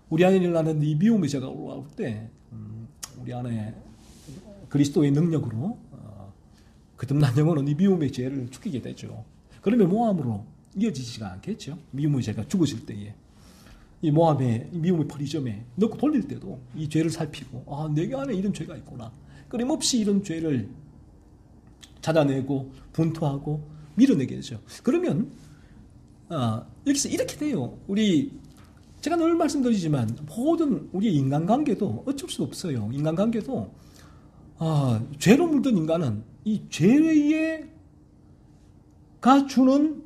우리 안에 일어나는 이 미움의 죄가 올라올 때 우리 안에 그리스도의 능력으로 거듭난 영혼은 이 미움의 죄를 죽이게 되죠. 그러면 모함으로 이어지지가 않겠죠. 미움의 죄가 죽어질 때에 이 모함의 미움의 프리즘에 넣고 돌릴 때도 이 죄를 살피고 내가 안에 이런 죄가 있구나. 끊임없이 이런 죄를 찾아내고 분투하고 밀어내게 되죠. 그러면 여기서 이렇게 돼요. 제가 늘 말씀드리지만 모든 우리의 인간관계도 어쩔 수 없어요. 인간관계도 죄로 물든 인간은 이 죄가 주는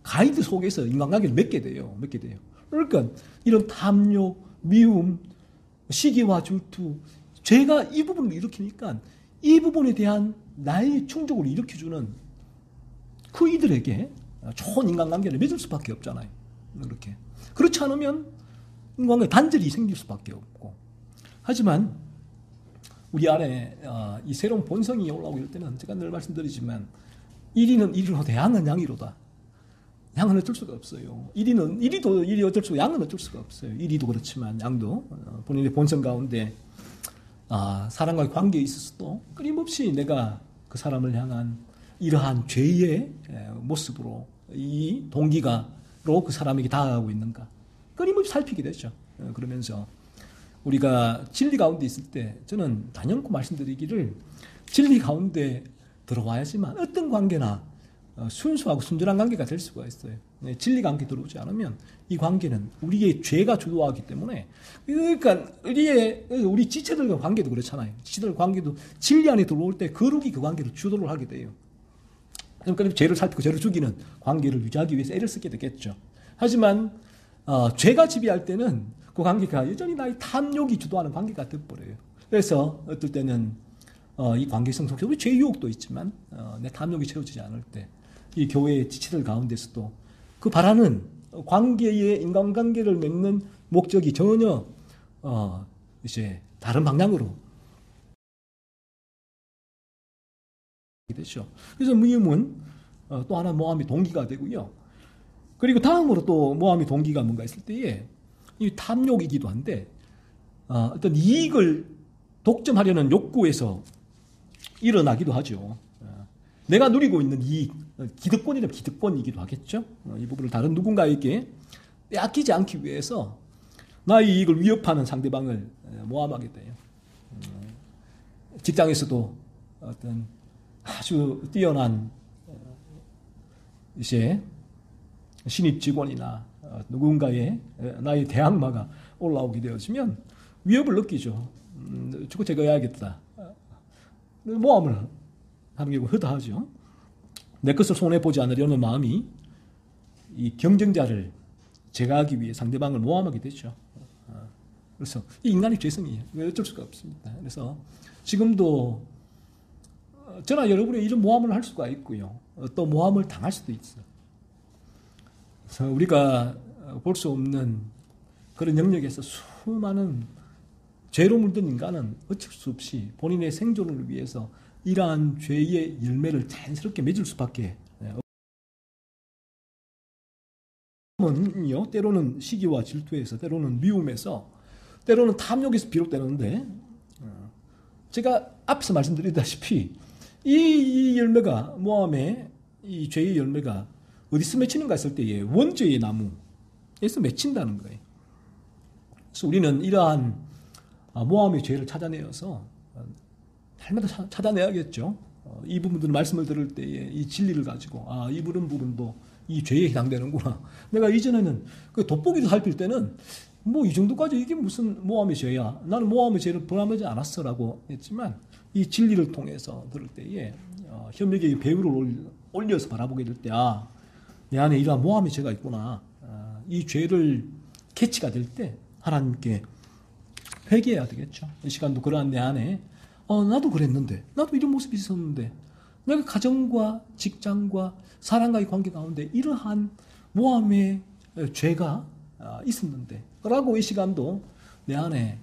가이드 속에서 인간관계를 맺게 돼요. 그러니까 이런 탐욕, 미움, 시기와 질투, 죄가 이 부분을 일으키니까 이 부분에 대한 나의 충족을 일으켜주는 그 이들에게 좋은 인간관계를 맺을 수밖에 없잖아요. 그렇지 않으면 인간관계 단절이 생길 수밖에 없고. 하지만 우리 안에 이 새로운 본성이 올라오고 이럴 때는 제가 늘 말씀드리지만 이리는 이리로다 양은 양이로다. 양은 어쩔 수가 없어요. 이리도 이리 어쩔 수가, 양은 어쩔 수가 없어요. 이리도 그렇지만 양도 본인의 본성 가운데 사람과의 관계에 있어서도 끊임없이 내가 그 사람을 향한 이러한 죄의 모습으로 이 동기가로 그 사람에게 다가가고 있는가 끊임없이 살피게 되죠. 그러면서 우리가 진리 가운데 있을 때 저는 단연코 말씀드리기를 진리 가운데 들어와야지만 어떤 관계나 순수하고 순전한 관계가 될 수가 있어요. 진리가 함께 들어오지 않으면 이 관계는 우리의 죄가 주도하기 때문에, 그러니까 우리 지체들과 관계도 그렇잖아요. 지체들 관계도 진리 안에 들어올 때 거룩이 그 관계를 주도를 하게 돼요. 그러니까 죄를 살피고 죄를 죽이는 관계를 유지하기 위해서 애를 쓰게 되겠죠. 하지만 죄가 지배할 때는 그 관계가 여전히 나의 탐욕이 주도하는 관계가 되어버려요. 그래서 어떨 때는 이 관계성 속에서 우리 죄 유혹도 있지만 내 탐욕이 채워지지 않을 때 이 교회의 지체들 가운데서도 그 바라는 관계의 인간관계를 맺는 목적이 전혀 이제 다른 방향으로 되죠. 그래서 미움은 또 하나 모함의 동기가 되고요. 그리고 다음으로 또 모함의 동기가 뭔가 있을 때에 이 탐욕이기도 한데 어떤 이익을 독점하려는 욕구에서 일어나기도 하죠. 내가 누리고 있는 이익, 기득권이라면 기득권이기도 하겠죠. 이 부분을 다른 누군가에게 빼앗기지 않기 위해서 나의 이익을 위협하는 상대방을 모함하게 돼요. 직장에서도 어떤 아주 뛰어난 이제 신입 직원이나 누군가의 나의 대항마가 올라오게 되어지면 위협을 느끼죠. 저거 제가 해야겠다. 모함을 하는 경우 허다하죠. 내 것을 손해보지 않으려는 마음이 이 경쟁자를 제거하기 위해 상대방을 모함하게 되죠. 그래서 이 인간의 죄성이에요. 어쩔 수가 없습니다. 그래서 지금도 저나 여러분이 이런 모함을 할 수가 있고요. 또 모함을 당할 수도 있어요. 그래서 우리가 볼 수 없는 그런 영역에서 수많은 죄로 물든 인간은 어쩔 수 없이 본인의 생존을 위해서 이러한 죄의 열매를 자연스럽게 맺을 수밖에 없어요. 때로는 시기와 질투에서, 때로는 미움에서, 때로는 탐욕에서 비롯되는데 제가 앞서 말씀드렸다시피 이 열매가 모함의 이 죄의 열매가 어디서 맺히는가 했을 때에 원죄의 나무에서 맺힌다는 거예요. 그래서 우리는 이러한 모함의 죄를 찾아내어서 날마다 찾아내야겠죠. 이 부분들은 말씀을 들을 때에 이 진리를 가지고 이 부분도 이 죄에 해당되는구나. 내가 이전에는 그 돋보기를 살필 때는 뭐 이 정도까지 이게 무슨 모함의 죄야. 나는 모함의 죄를 범하지 않았어라고 했지만 이 진리를 통해서 들을 때에 현명의 배후를 올려서 바라보게 될 때 내 안에 이러한 모함의 죄가 있구나. 이 죄를 캐치가 될 때 하나님께 회개해야 되겠죠. 이 시간도 그러한 내 안에 나도 그랬는데, 나도 이런 모습이 있었는데, 내가 가정과 직장과 사람과의 관계 가운데 이러한 모함의 죄가 있었는데 라고 이 시간도 내 안에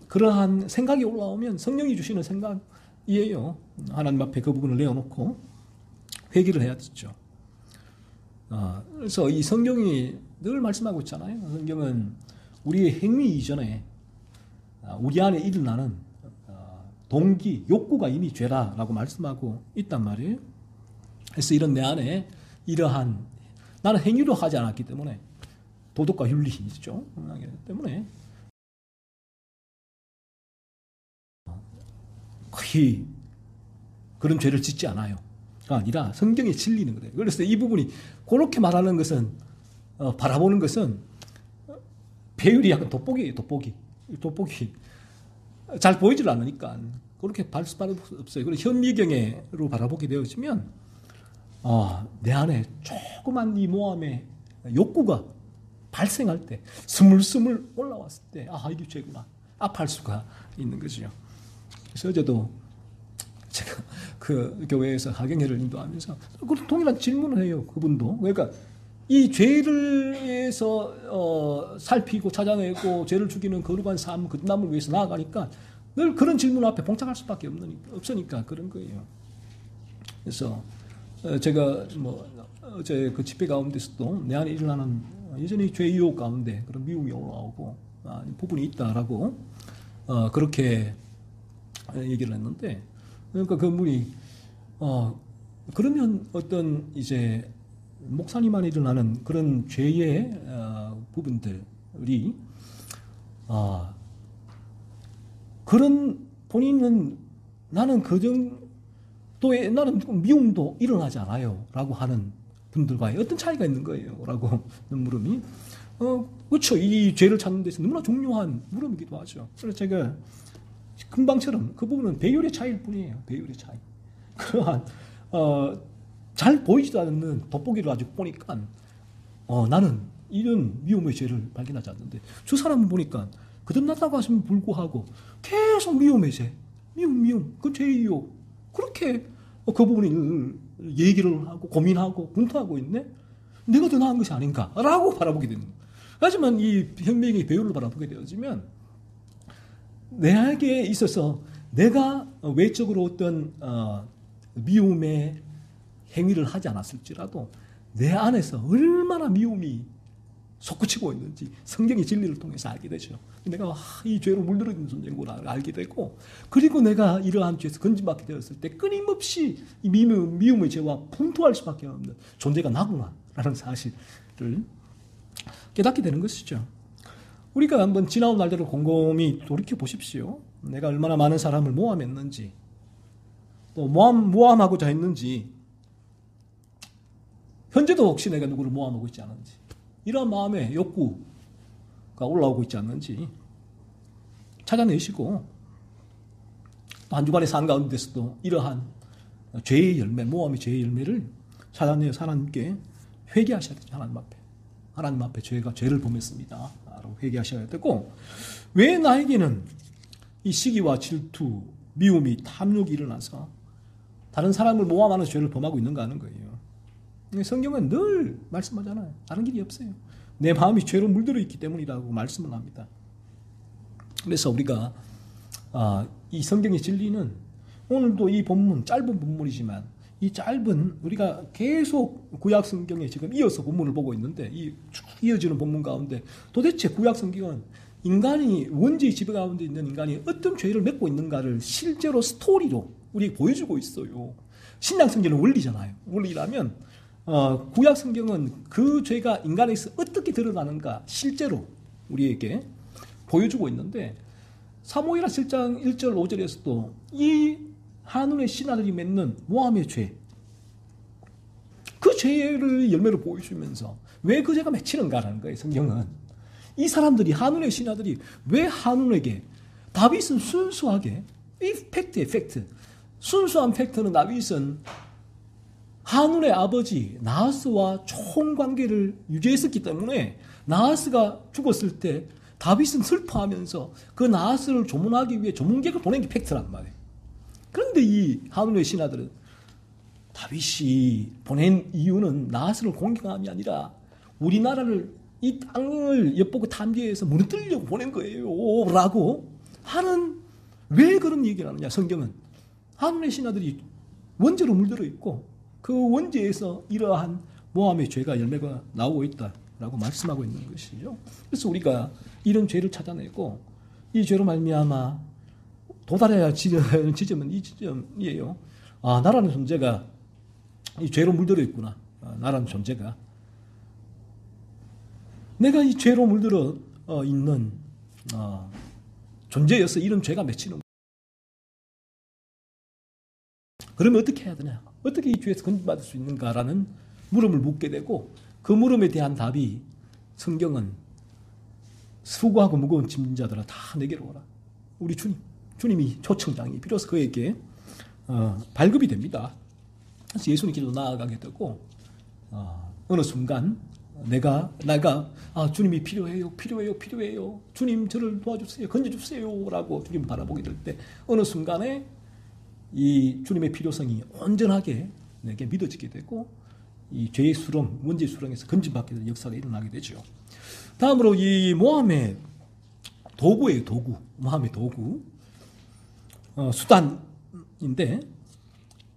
그러한 생각이 올라오면 성령이 주시는 생각이에요. 하나님 앞에 그 부분을 내어놓고 회개를 해야 되죠. 그래서 이 성경이 늘 말씀하고 있잖아요. 성경은 우리의 행위 이전에 우리 안에 일어나는 동기, 욕구가 이미 죄라라고 말씀하고 있단 말이에요. 그래서 이런 내 안에 이러한 나는 행위로 하지 않았기 때문에 도덕과 윤리이죠. 때문에 거의 그런 죄를 짓지 않아요. 아니라 성경의 진리는 그래요. 그래서 이 부분이 그렇게 말하는 것은 바라보는 것은 배율이 약간 돋보기예요. 돋보기 잘 보이질 않으니까 그렇게 볼 수밖에 없어요. 그리고 현미경으로 바라보게 되어지면 내 안에 조그만 이 모함의 욕구가 발생할 때 스물스물 올라왔을 때 이게 죄구나 압할 수가 있는 거죠. 그래서 어제도 제가 그 교회에서 하경회를 인도하면서 동일한 질문을 해요. 그분도. 그러니까 이 죄를 위해서 살피고 찾아내고 죄를 죽이는 거룩한 삶, 그 남을 위해서 나아가니까 늘 그런 질문 앞에 봉착할 수밖에 없으니까 그런 거예요. 그래서 제가 어제 그 집회 가운데서도 내 안에 일어나는 여전히 죄 유혹 가운데 그런 미움이 올라오고 부분이 있다라고 그렇게 얘기를 했는데, 그러니까 그분이 그러면 어떤 이제 목사님 안에 일어나는 그런 죄의 부분들이 그런 본인은 나는 그 정도의 나는 미움도 일어나지 않아요 라고 하는 분들과의 어떤 차이가 있는 거예요 라고 물음이 그렇죠. 이 죄를 찾는 데서 너무나 중요한 물음이기도 하죠. 그래서 제가 금방처럼 그 부분은 배율의 차이일 뿐이에요. 배율의 차이. 그러한 잘 보이지도 않는 돋보기를 가지고 보니까 나는 이런 미움의 죄를 발견하지 않는데 저 사람은 보니까 거듭났다고 하시면 불구하고 계속 미움의 죄, 미움, 그 죄이요. 그렇게 그 부분을 얘기를 하고 고민하고 분투하고 있네. 내가 더 나은 것이 아닌가라고 바라보게 되는 거예요. 하지만 이 현명의 배율을 바라보게 되어지면 내게 있어서 내가 외적으로 어떤 미움의 행위를 하지 않았을지라도 내 안에서 얼마나 미움이 솟구치고 있는지 성경의 진리를 통해서 알게 되죠. 내가 이 죄로 물들어 있는 존재구나 알게 되고, 그리고 내가 이러한 죄에서 건진받게 되었을 때 끊임없이 이 미움의 죄와 분투할 수밖에 없는 존재가 나구나라는 사실을 깨닫게 되는 것이죠. 우리가 한번 지나온 날들을 곰곰이 돌이켜 보십시오. 내가 얼마나 많은 사람을 모함했는지, 또 모함하고자 했는지, 현재도 혹시 내가 누구를 모함하고 있지 않은지, 이러한 마음의 욕구가 올라오고 있지 않는지 찾아내시고, 한 주간의 삶 가운데서도 이러한 죄의 열매, 모함의 죄의 열매를 찾아내서 하나님께 회개하셔야 되죠. 하나님 앞에 죄를 범했습니다 라고 회개하셔야 되고, 왜 나에게는 이 시기와 질투, 미움이, 탐욕이 일어나서 다른 사람을 모함하는 죄를 범하고 있는가 하는 거예요. 성경은 늘 말씀하잖아요. 다른 길이 없어요. 내 마음이 죄로 물들어 있기 때문이라고 말씀을 합니다. 그래서 우리가 이 성경의 진리는 오늘도 이 본문, 짧은 본문이지만 이 짧은, 우리가 계속 구약 성경에 지금 이어서 본문을 보고 있는데 이 쭉 이어지는 본문 가운데 도대체 구약 성경은 인간이, 원죄의 지배 가운데 있는 인간이 어떤 죄를 맺고 있는가를 실제로 스토리로 우리에게 보여주고 있어요. 신약 성경은 원리잖아요. 원리라면 구약 성경은 그 죄가 인간에서 어떻게 드러나는가 실제로 우리에게 보여주고 있는데, 사무엘하 7장 1절 5절에서도 이 한눈의 신하들이 맺는 모함의 죄, 그 죄를 열매로 보여주면서 왜 그 죄가 맺히는가라는 거예요. 성경은 이 사람들이, 한눈의 신하들이 왜 한눈에게, 다윗은 순수하게, 이 팩트예요. 팩트. 순수한 팩트는 다윗은 한눈의 아버지 나하스와 좋은 관계를 유지했었기 때문에 나하스가 죽었을 때 다윗은 슬퍼하면서 그 나하스를 조문하기 위해 조문객을 보낸 게 팩트란 말이에요. 그런데 이 한눈의 신하들은 다윗이 보낸 이유는 나하스를 공격함이 아니라 우리나라를, 이 땅을 엿보고 탐지해서 무너뜨리려고 보낸 거예요 라고 하는, 왜 그런 얘기를 하느냐. 성경은 한눈의 신하들이 원죄로 물들어 있고 그 원죄에서 이러한 모함의 죄가 열매가 나오고 있다라고 말씀하고 있는 것이죠. 그래서 우리가 이런 죄를 찾아내고 이 죄로 말미암아 도달해야 하는 지점은 이 지점이에요. 아, 나라는 존재가 이 죄로 물들어 있구나. 나라는 존재가. 내가 이 죄로 물들어 있는 존재여서 이런 죄가 맺히는. 그러면 어떻게 해야 되냐? 어떻게 이 죄에서 건진받을 수 있는가라는 물음을 묻게 되고, 그 물음에 대한 답이 성경은 수고하고 무거운 짐진 자들아 다 내게로 오라. 우리 주님이 초청장이 비로소 그에게 발급이 됩니다. 그래서 예수님께로 나아가게 되고, 어느 순간 내가 주님이 필요해요. 주님 저를 도와주세요. 건져주세요라고 주님 바라보게 될 때 어느 순간에 이 주님의 필요성이 온전하게 내게 믿어지게 되고, 이 죄의 수렁, 원죄의 수렁에서 건진받게 되는 역사가 일어나게 되죠. 다음으로 이 모함의 도구예요. 도구. 모함의 도구. 수단인데,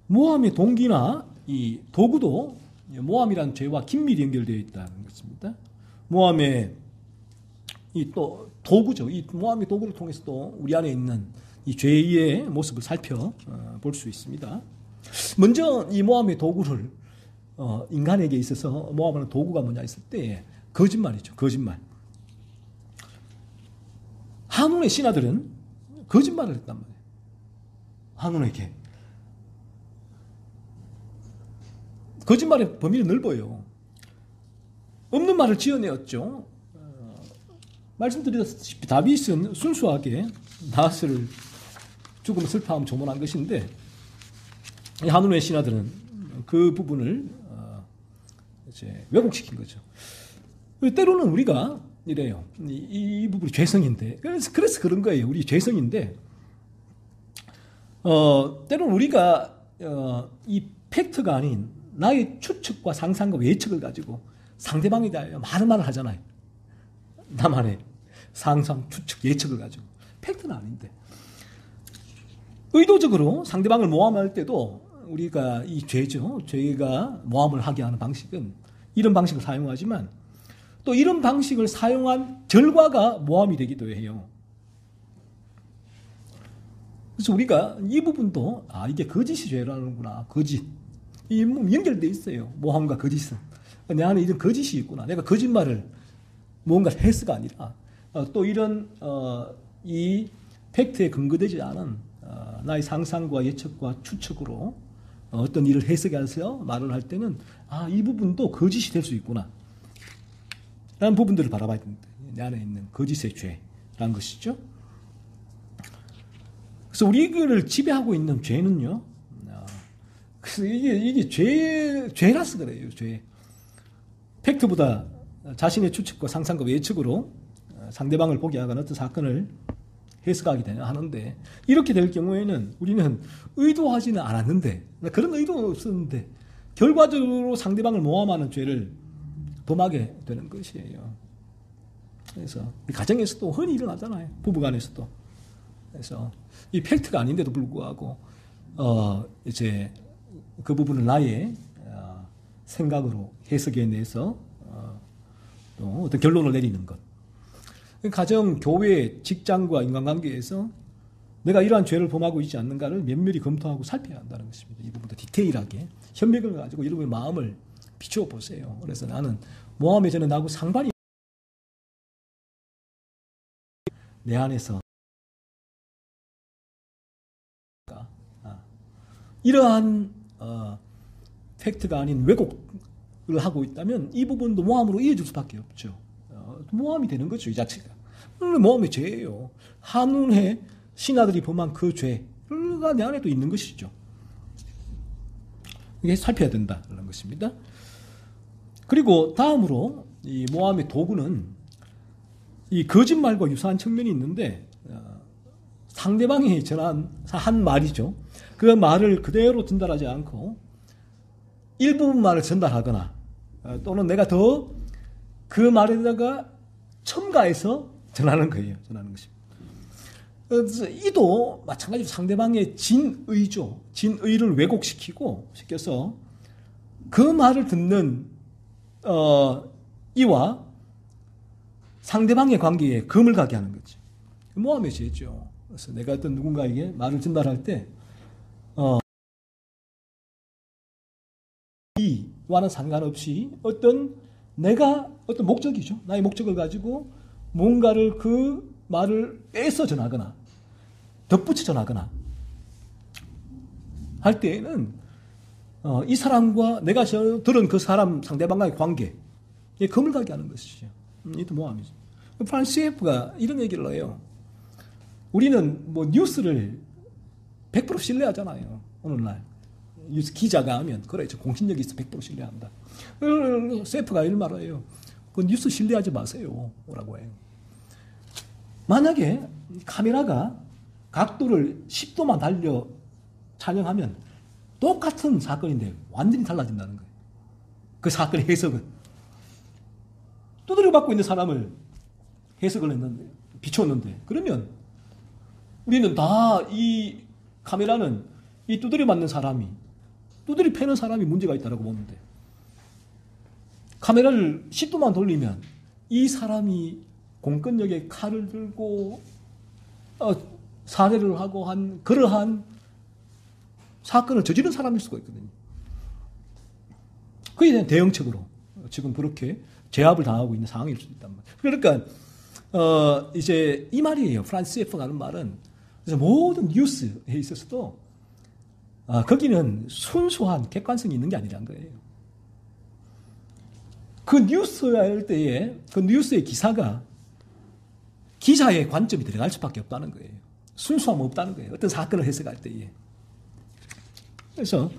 모함의 동기나 이 도구도 모함이라는 죄와 긴밀히 연결되어 있다는 것입니다. 모함의 이 또 도구죠. 이 모함의 도구를 통해서 또 우리 안에 있는 이 죄의 모습을 살펴볼 수 있습니다. 먼저 이 모함의 도구를 인간에게 있어서 모함하는 도구가 뭐냐 했을 때 거짓말이죠. 거짓말. 한눈의 신하들은 거짓말을 했단 말이에요. 한눈에게. 거짓말의 범위는 넓어요. 없는 말을 지어내었죠. 말씀드렸다시피 다윗은 순수하게 나스를 죽음을 슬퍼하며 조문한 것인데, 한눈의 신하들은 그 부분을 이제 왜곡시킨 거죠. 때로는 우리가 이래요. 이 부분이 죄성인데, 그래서 그런 거예요. 우리 죄성인데, 때로는 우리가 이 팩트가 아닌 나의 추측과 상상과 예측을 가지고 상대방에 대하여 많은 말을 하잖아요. 나만의 상상, 추측, 예측을 가지고. 팩트는 아닌데. 의도적으로 상대방을 모함할 때도 우리가 이 죄죠. 죄가 모함을 하게 하는 방식은 이런 방식을 사용하지만, 또 이런 방식을 사용한 결과가 모함이 되기도 해요. 그래서 우리가 이 부분도 이게 거짓이 죄라는구나. 거짓. 이 연결되어 있어요. 모함과 거짓은. 내 안에 이런 거짓이 있구나. 내가 거짓말을 뭔가 해서가 아니라 또 이런 이 팩트에 근거되지 않은 나의 상상과 예측과 추측으로 어떤 일을 해석해서 말을 할 때는 이 부분도 거짓이 될 수 있구나 라는 부분들을 바라봐야 됩니다. 내 안에 있는 거짓의 죄라는 것이죠. 그래서 우리를 지배하고 있는 죄는요, 그래서 이게 죄라서 그래요. 죄. 팩트보다 자신의 추측과 상상과 예측으로 상대방을 보게 하거나 어떤 사건을 해석하게 하는데, 이렇게 될 경우에는 우리는 의도하지는 않았는데, 그런 의도는 없었는데 결과적으로 상대방을 모함하는 죄를 범하게 되는 것이에요. 그래서 가정에서도 흔히 일어나잖아요. 부부간에서도. 그래서 이 팩트가 아닌데도 불구하고 이제 그 부분을 나의 생각으로 해석해내서 또 어떤 결론을 내리는 것. 가정, 교회, 직장과 인간관계에서 내가 이러한 죄를 범하고 있지 않는가를 면밀히 검토하고 살펴야 한다는 것입니다. 이 부분도 디테일하게 현명을 가지고 여러분의 마음을 비추어 보세요. 그래서 나는 모함의 죄는 나하고 상관이 내 안에서 이러한 팩트가 아닌 왜곡을 하고 있다면 이 부분도 모함으로 이어질 수밖에 없죠. 모함이 되는 거죠, 이 자체가. 모함의 죄예요. 한눈에 신하들이 범한 그 죄가 내 안에도 있는 것이죠. 이게 살펴야 된다는 것입니다. 그리고 다음으로 이 모함의 도구는 이 거짓말과 유사한 측면이 있는데, 상대방이 전한 한 말이죠. 그 말을 그대로 전달하지 않고 일부분 말을 전달하거나 또는 내가 더 그 말에다가 첨가해서 전하는 거예요. 전하는 것입니다. 그래서 이도 마찬가지로 상대방의 진의죠. 진의를 왜곡시키고 시켜서 그 말을 듣는 이와 상대방의 관계에 금을 가게 하는 거죠. 모함의 죄죠. 그래서 내가 어떤 누군가에게 말을 전달할 때, 이와는 상관없이 내가 어떤 목적이죠. 나의 목적을 가지고 뭔가를 그 말을 빼서 전하거나 덧붙여 전하거나 할 때에는 이 사람과 내가 들은 그 사람 상대방과의 관계에 검을 가게 하는 것이죠. 이것도 모함이죠. 프란시스 F가 이런 얘기를 해요. 우리는 뭐 뉴스를 100% 신뢰하잖아요. 오늘날 뉴스 기자가 하면 그렇죠. 공신력이 있어 100% 신뢰한다. 세프가 이런 말을 해요. 그 뉴스 신뢰하지 마세요. 라고 해요. 만약에 카메라가 각도를 10도만 달려 촬영하면 똑같은 사건인데 완전히 달라진다는 거예요. 그 사건의 해석은. 두드려 맞고 있는 사람을 해석을 했는데, 비췄는데, 그러면 우리는 다 이 카메라는 이 두드려 맞는 사람이, 두드려 패는 사람이 문제가 있다고 보는데, 카메라를 10도만 돌리면 이 사람이 공권력에 칼을 들고 살해를 하고 한 그러한 사건을 저지른 사람일 수가 있거든요. 그에 대한 대응책으로 지금 그렇게 제압을 당하고 있는 상황일 수도 있단 말이에요. 그러니까 이제 이 말이에요. 프란시스 F가 하는 말은 그래서 모든 뉴스에 있어서도 거기는 순수한 객관성이 있는 게 아니라는 거예요. 그 뉴스를 할 때에 그 뉴스의 기사가 기자의 관점이 들어갈 수밖에 없다는 거예요. 순수함 없다는 거예요. 어떤 사건을 해석할 때에. 그래서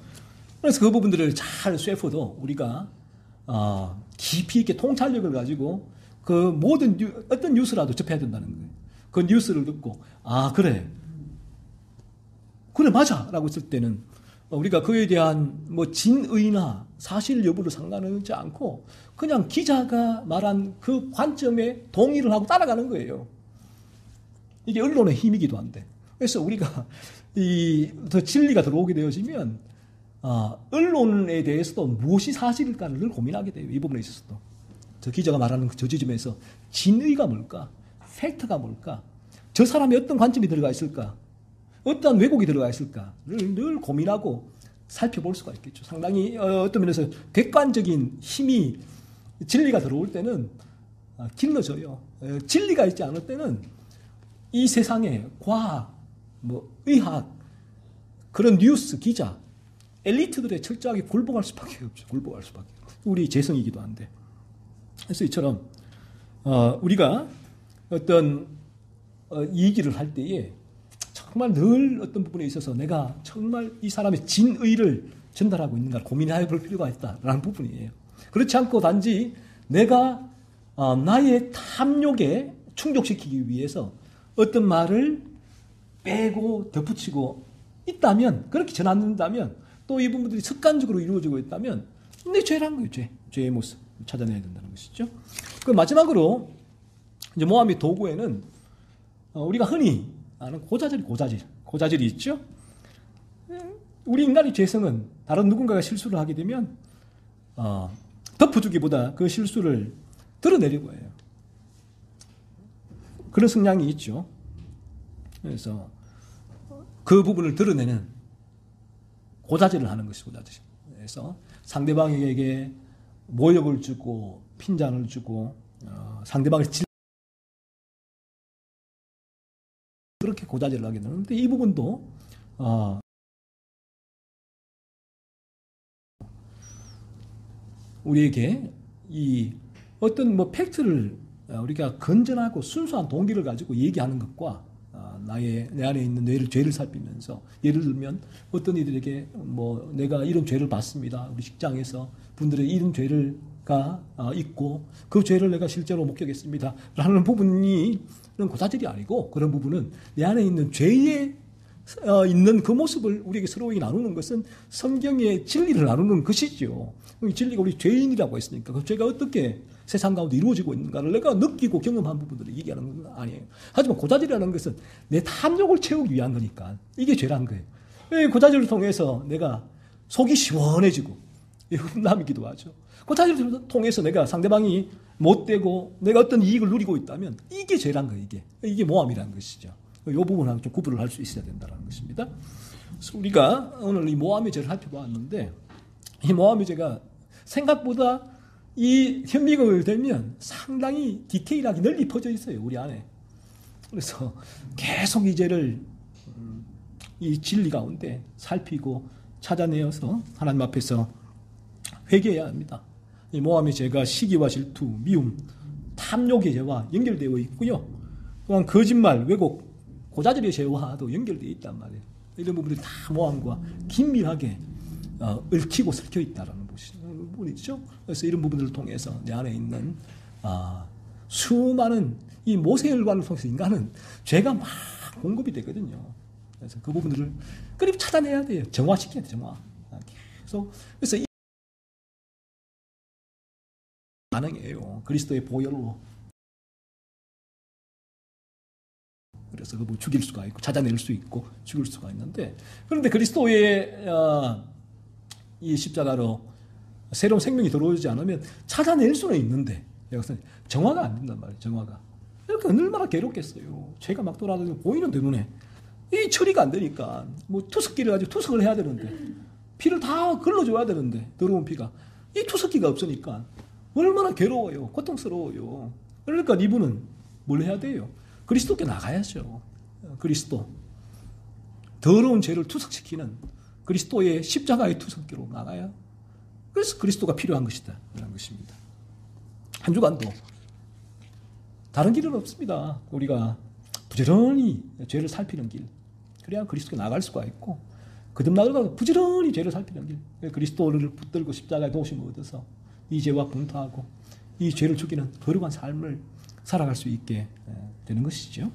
그 부분들을 잘 쇠포도 우리가 깊이 있게 통찰력을 가지고 그 모든 어떤 뉴스라도 접해야 된다는 거예요. 그 뉴스를 듣고 그래 맞아 라고 했을 때는 우리가 그에 대한 뭐 진의나 사실 여부를 상관하지 않고 그냥 기자가 말한 그 관점에 동의를 하고 따라가는 거예요. 이게 언론의 힘이기도 한데. 그래서 우리가 더 진리가 들어오게 되어지면 언론에 대해서도 무엇이 사실일까를 늘 고민하게 돼요. 이 부분에 있어서도. 저 기자가 말하는 저 지점에서 진의가 뭘까? 팩트가 뭘까? 저 사람이 어떤 관점이 들어가 있을까? 어떠한 왜곡이 들어가 있을까를 늘 고민하고 살펴볼 수가 있겠죠. 상당히 어떤 면에서 객관적인 힘이 진리가 들어올 때는 길러져요. 진리가 있지 않을 때는 이 세상에 과학, 의학, 그런 뉴스, 기자, 엘리트들의 철저하게 굴복할 수밖에 없죠. 굴복할 수밖에. 우리 재성이기도 한데. 그래서 이처럼 우리가 어떤 얘기를 할 때에 정말 늘 어떤 부분에 있어서 내가 정말 이 사람의 진의를 전달하고 있는가 고민해 볼 필요가 있다라는 부분이에요. 그렇지 않고 단지 내가 나의 탐욕에 충족시키기 위해서 어떤 말을 빼고 덧붙이고 있다면, 그렇게 전한다면, 또 이 부분들이 습관적으로 이루어지고 있다면, 내 죄라는 거예요. 죄의 모습 찾아내야 된다는 것이죠. 그 마지막으로 이제 모함의 도구에는 우리가 흔히 아는 고자질이 있죠. 우리 인간의 죄성은 다른 누군가가 실수를 하게 되면 덮어주기보다 그 실수를 드러내려고 해요. 그런 성향이 있죠. 그래서 그 부분을 드러내는 고자질을 하는 것이 고자질. 그래서 상대방에게 모욕을 주고 핀잔을 주고 상대방을 그렇게 고자질을 하게 되는데 이 부분도 우리에게 이 어떤 팩트를 우리가 건전하고 순수한 동기를 가지고 얘기하는 것과 내 안에 있는 죄를 살피면서 예를 들면 어떤 이들에게 내가 이런 죄를 봤습니다. 우리 직장에서 분들의 이런 죄가 있고 그 죄를 내가 실제로 목격했습니다. 라는 부분이 고사질이 아니고 그런 부분은 내 안에 있는 죄에 있는 그 모습을 우리에게 서로에게 나누는 것은 성경의 진리를 나누는 것이죠. 진리가 우리 죄인이라고 했으니까 그 죄가 어떻게 세상 가운데 이루어지고 있는가를 내가 느끼고 경험한 부분들을 얘기하는 건 아니에요. 하지만 고자질이라는 것은 내 탐욕을 채우기 위한 거니까 이게 죄란 거예요. 고자질을 통해서 내가 속이 시원해지고 흠남이기도 하죠. 고자질을 통해서 내가 상대방이 못되고 내가 어떤 이익을 누리고 있다면 이게 죄란 거예요. 이게 모함이라는 것이죠. 이 부분하고 좀 구분을 할 수 있어야 된다는 것입니다. 그래서 우리가 오늘 이 모함의 죄를 살펴보았는데, 이 모함의 죄가 생각보다 이 현미경을 들면 상당히 디테일하게 널리 퍼져 있어요, 우리 안에. 그래서 계속 이 죄를 이 진리 가운데 살피고 찾아내어서 하나님 앞에서 회개해야 합니다. 이 모함의 죄가 시기와 질투, 미움, 탐욕의 죄와 연결되어 있고요. 또한 거짓말, 왜곡, 고자질의 죄와도 연결되어 있단 말이에요. 이런 부분들이 다 모함과 긴밀하게 얽히고 설켜 있다는 부분이죠. 그래서 이런 부분들을 통해서 내 안에 있는 수많은 이 모세혈관을 통해서 인간은 죄가 막 공급이 되거든요. 그래서 그 부분들을 그립 찾아내야 돼요. 정화시켜야 돼요. 정화. 그래서 이 가능해요. 그리스도의 보혈로. 그래서 그분 죽일 수가 있고 찾아낼 수 있고 죽일 수가 있는데, 그런데 그리스도의 이 십자가로 새로운 생명이 들어오지 않으면 찾아낼 수는 있는데 여기서 정화가 안 된단 말이에요. 정화가. 이렇게 얼마나 괴롭겠어요. 죄가 막 돌아다니고 보이는 내 눈에 이 처리가 안 되니까 뭐 투석기를 가지고 투석을 해야 되는데 피를 다 걸러줘야 되는데 더러운 피가 이 투석기가 없으니까 얼마나 괴로워요. 고통스러워요. 그러니까 이분은 뭘 해야 돼요? 그리스도께 나가야죠. 그리스도. 더러운 죄를 투석시키는 그리스도의 십자가의 투석기로 나가야. 그래서 그리스도가 필요한 것이다. 라는 것입니다. 한 주간도 다른 길은 없습니다. 우리가 부지런히 죄를 살피는 길. 그래야 그리스도께 나갈 수가 있고, 거듭나더라도 부지런히 죄를 살피는 길. 그리스도를 붙들고 십자가에 도우심을 얻어서 이 죄와 분투하고 이 죄를 죽이는 거룩한 삶을 살아갈 수 있게 되는 것이죠.